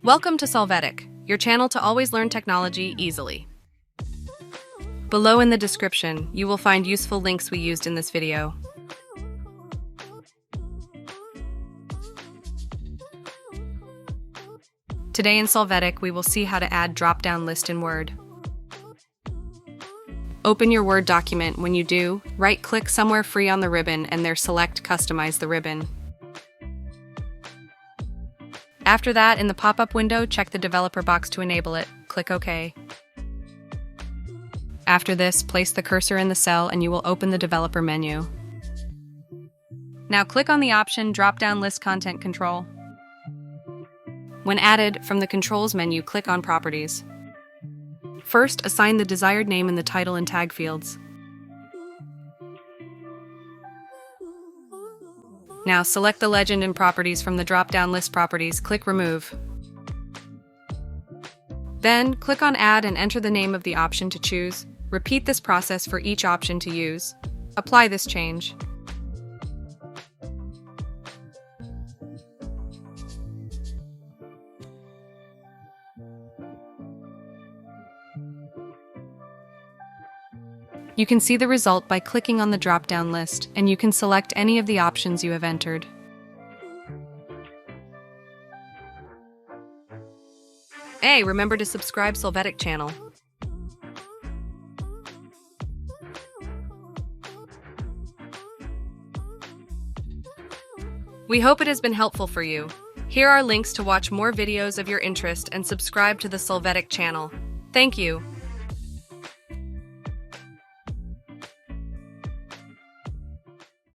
Welcome to Solvetic, your channel to always learn technology easily. Below in the description, you will find useful links we used in this video. Today in Solvetic, we will see how to add drop-down list in Word. Open your Word document. When you do, right-click somewhere free on the ribbon and there select Customize the ribbon. After that, in the pop-up window, check the developer box to enable it. Click OK. After this, place the cursor in the cell and you will open the developer menu. Now click on the option Drop-down List Content Control. When added, from the Controls menu, click on Properties. First, assign the desired name in the title and tag fields. Now select the legend and properties from the drop-down list properties. Click Remove. Then, click on Add and enter the name of the option to choose. Repeat this process for each option to use. Apply this change. You can see the result by clicking on the drop-down list, and you can select any of the options you have entered. Hey, remember to subscribe Solvetic channel. We hope it has been helpful for you. Here are links to watch more videos of your interest and subscribe to the Solvetic channel. Thank you.